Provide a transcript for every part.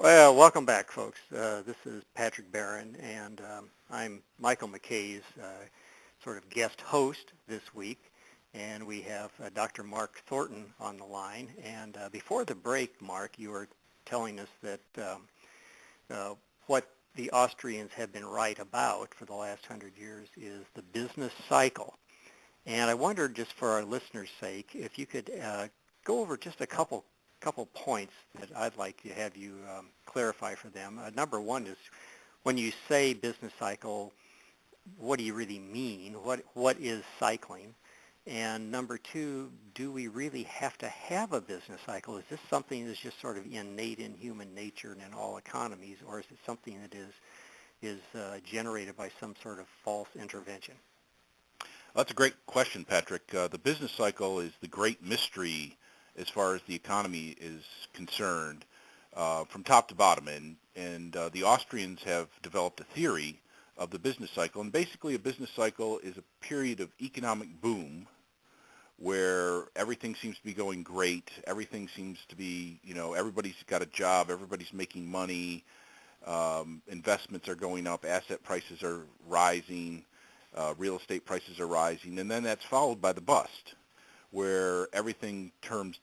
Well, welcome back, folks. This is Patrick Barron, and I'm Michael McKay's sort of guest host this week, and we have Dr. Mark Thornton on the line. And before the break, Mark, you were telling us that what the Austrians have been right about for the last 100 years is the business cycle. And I wondered, just for our listeners' sake, if you could go over just a couple points that I'd like to have you clarify for them. Number one is, when you say business cycle, what do you really mean? What is cycling? And number two, do we really have to have a business cycle? Is this something that's just sort of innate in human nature and in all economies, or is it something that is generated by some sort of false intervention? That's a great question, Patrick. The business cycle is the great mystery as far as the economy is concerned, from top to bottom. And the Austrians have developed a theory of the business cycle. And basically a business cycle is a period of economic boom where everything seems to be going great. Everything seems to be, everybody's got a job, everybody's making money, investments are going up, asset prices are rising, real estate prices are rising, and then that's followed by the bust, where everything turns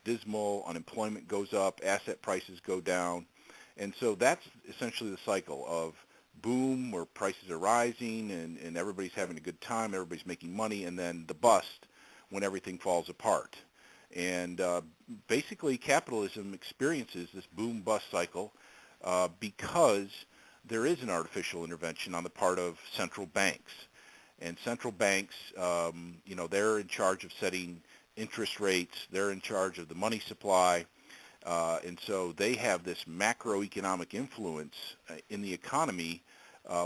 dismal, unemployment goes up, asset prices go down. And so that's essentially the cycle of boom, where prices are rising and everybody's having a good time, everybody's making money, and then the bust when everything falls apart. And basically capitalism experiences this boom-bust cycle because there is an artificial intervention on the part of central banks. And central banks, they're in charge of setting interest rates. They're in charge of the money supply. And so they have this macroeconomic influence in the economy,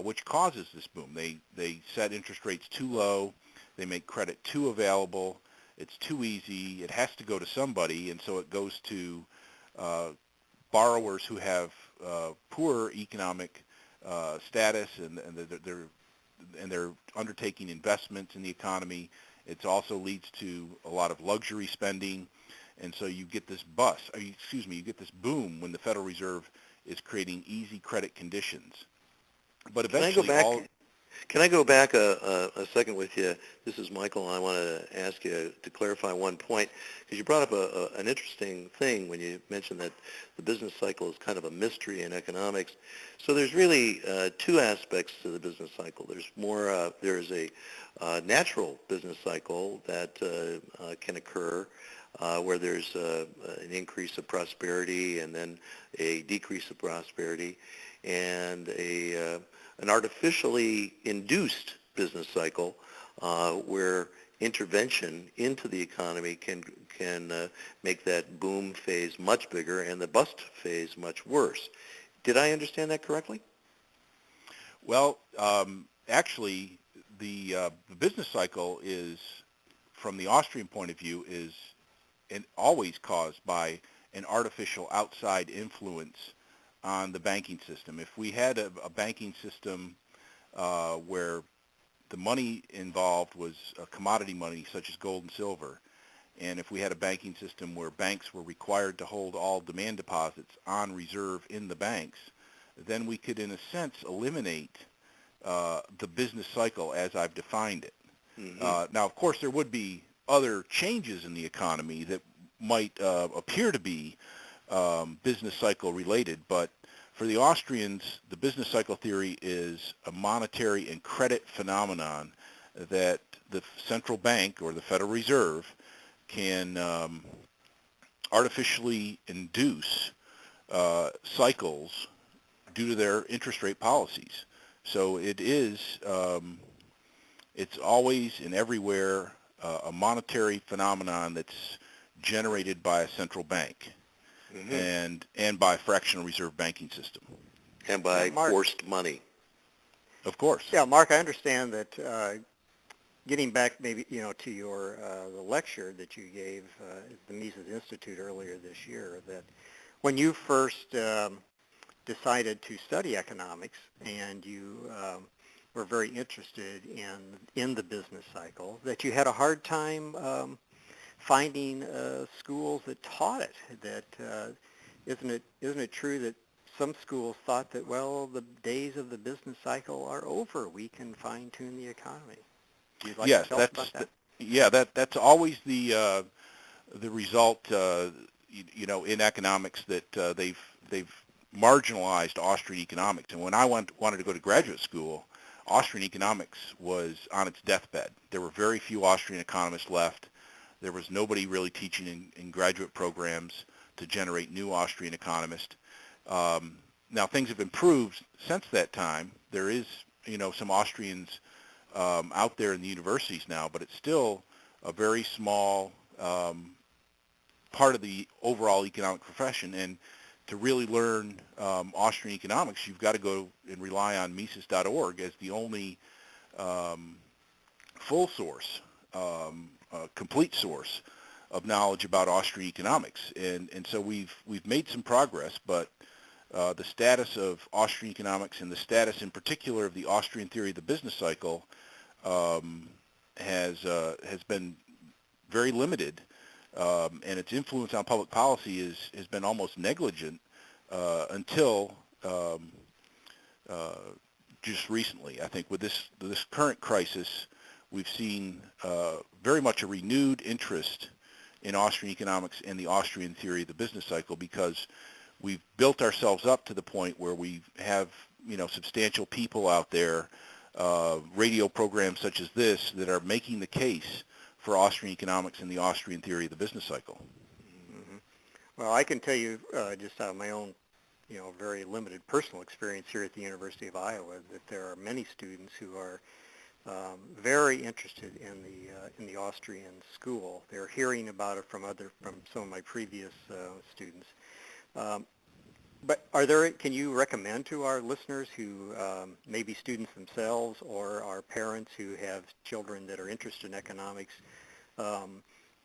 which causes this boom. They set interest rates too low. They make credit too available. It's too easy. It has to go to somebody. And so it goes to borrowers who have poor economic status, and they're undertaking investments in the economy. It also leads to a lot of luxury spending, and so you get this you get this boom when the Federal Reserve is creating easy credit conditions. But eventually, Can I go back a second with you? This is Michael, and I want to ask you to clarify one point, because you brought up an interesting thing when you mentioned that the business cycle is kind of a mystery in economics. So there's really two aspects to the business cycle. There's a natural business cycle that can occur where there's an increase of prosperity and then a decrease of prosperity, and an artificially induced business cycle where intervention into the economy can make that boom phase much bigger and the bust phase much worse. Did I understand that correctly? Well, actually, the business cycle is, from the Austrian point of view, is always caused by an artificial outside influence on the banking system. If we had a banking system where the money involved was commodity money such as gold and silver, and if we had a banking system where banks were required to hold all demand deposits on reserve in the banks, then we could, in a sense, eliminate the business cycle as I've defined it. Mm-hmm. Now, of course, there would be other changes in the economy that might appear to be business cycle related, but for the Austrians, the business cycle theory is a monetary and credit phenomenon that the central bank or the Federal Reserve can artificially induce cycles due to their interest rate policies. So it is, it's always and everywhere a monetary phenomenon that's generated by a central bank. Mm-hmm. and by fractional reserve banking system. And by forced money. Of course. Yeah, Mark, I understand that getting back maybe, to your the lecture that you gave at the Mises Institute earlier this year, that when you first decided to study economics and you were very interested in the business cycle, that you had a hard time finding schools that taught it, that isn't it true that some schools thought that, well, the days of the business cycle are over, we can fine-tune the economy? Do you like to Yes, tell us about that? that's always the result, in economics, that they've marginalized Austrian economics. And when I wanted to go to graduate school, Austrian economics was on its deathbed. There were very few Austrian economists left. There was nobody really teaching in graduate programs to generate new Austrian economists. Now things have improved since that time. There is, some Austrians out there in the universities now, but it's still a very small part of the overall economic profession. And to really learn Austrian economics, you've got to go and rely on Mises.org as the only full source, complete source of knowledge about Austrian economics. And so we've made some progress, but the status of Austrian economics and the status in particular of the Austrian theory of the business cycle has been very limited, and its influence on public policy has been almost negligent until just recently. I think with this current crisis, we've seen very much a renewed interest in Austrian economics and the Austrian theory of the business cycle, because we've built ourselves up to the point where we have, substantial people out there, radio programs such as this, that are making the case for Austrian economics and the Austrian theory of the business cycle. Mm-hmm. Well, I can tell you just out of my own, very limited personal experience here at the University of Iowa, that there are many students who are very interested in the Austrian school. They're hearing about it from some of my previous students. But can you recommend to our listeners who may be students themselves or are parents who have children that are interested in economics,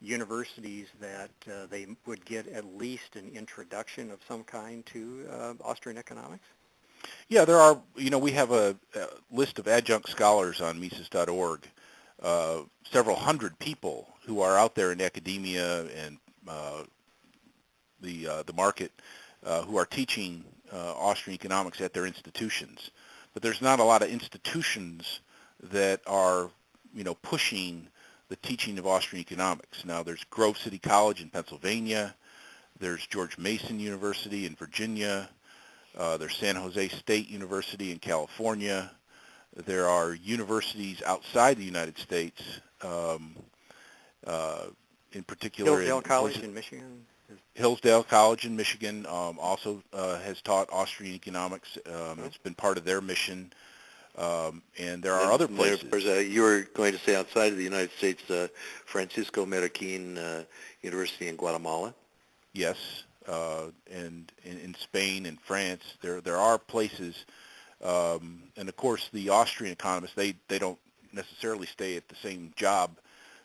universities that they would get at least an introduction of some kind to Austrian economics? Yeah, there are, we have a list of adjunct scholars on Mises.org, several hundred people who are out there in academia and the market who are teaching Austrian economics at their institutions. But there's not a lot of institutions that are, pushing the teaching of Austrian economics. Now, there's Grove City College in Pennsylvania. There's George Mason University in Virginia. There's San Jose State University in California. There are universities outside the United States, in particular. Hillsdale College in Michigan? Hillsdale College in Michigan also has taught Austrian economics. It's been part of their mission. And there are other places. You were going to say outside of the United States, Francisco Marroquin University in Guatemala? Yes. And in Spain and France, there are places, and of course the Austrian economists, they don't necessarily stay at the same job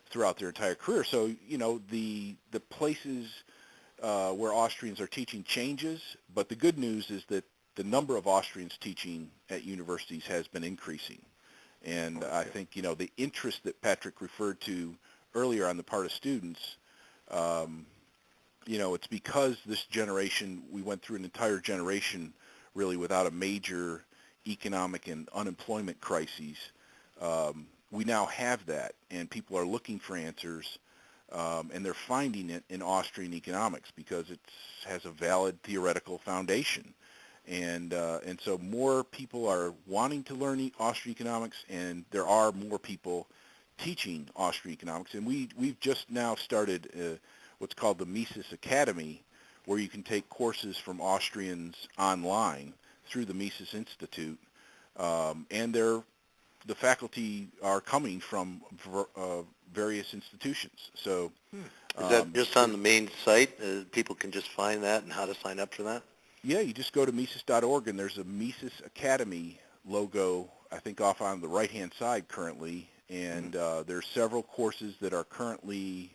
throughout their entire career. So the places where Austrians are teaching changes, but the good news is that the number of Austrians teaching at universities has been increasing, and I think the interest that Patrick referred to earlier on the part of students. It's because this generation, we went through an entire generation really without a major economic and unemployment crises. We now have that, and people are looking for answers, and they're finding it in Austrian economics because it has a valid theoretical foundation. And so more people are wanting to learn Austrian economics, and there are more people teaching Austrian economics. And we've just now started what's called the Mises Academy, where you can take courses from Austrians online through the Mises Institute, and the faculty are coming from various institutions. So is that just on the main site? People can just find that, and how to sign up for that? Yeah, you just go to Mises.org, and there's a Mises Academy logo, I think, off on the right-hand side currently, and there's several courses that are currently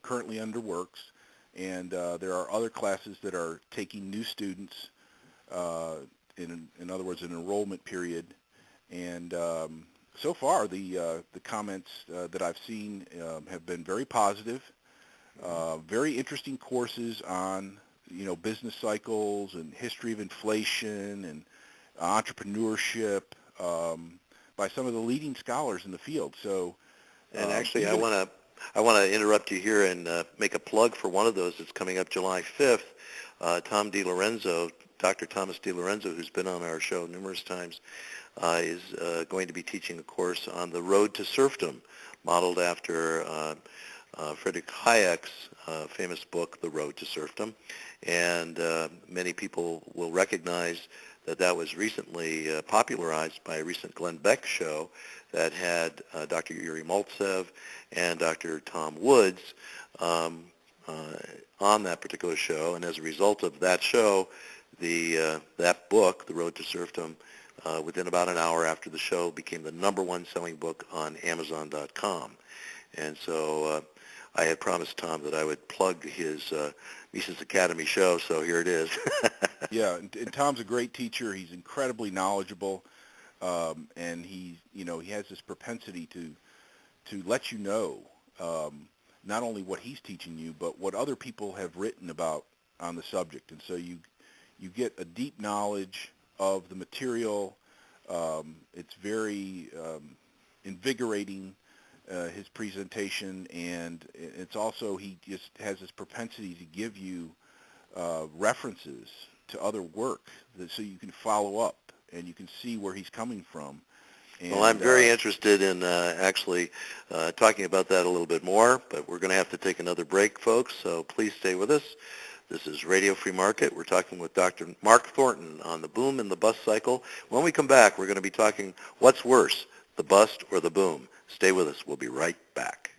currently under works, and there are other classes that are taking new students, in other words, an enrollment period, and so far the comments that I've seen have been very positive. Very interesting courses on, business cycles and history of inflation and entrepreneurship by some of the leading scholars in the field. So, and actually, I want to interrupt you here and make a plug for one of those that's coming up July 5th. Tom DiLorenzo, Dr. Thomas DiLorenzo, who's been on our show numerous times, is going to be teaching a course on the road to serfdom, modeled after Friedrich Hayek's famous book, The Road to Serfdom. And many people will recognize that was recently popularized by a recent Glenn Beck show that had Dr. Yuri Maltsev and Dr. Tom Woods on that particular show. And as a result of that show, that book, The Road to Serfdom, within about an hour after the show, became the #1 selling book on Amazon.com. And so I had promised Tom that I would plug his Mises Academy show, so here it is. Yeah, and Tom's a great teacher. He's incredibly knowledgeable, and he has this propensity to let you know not only what he's teaching you, but what other people have written about on the subject. And so you get a deep knowledge of the material. It's very invigorating, his presentation, and it's also, he just has this propensity to give you references to other work so you can follow up and you can see where he's coming from. And, well, I'm very interested in actually talking about that a little bit more, but we're going to have to take another break, folks, so please stay with us. This is Radio Free Market. We're talking with Dr. Mark Thornton on the boom and the bust cycle. When we come back, we're going to be talking what's worse, the bust or the boom. Stay with us. We'll be right back.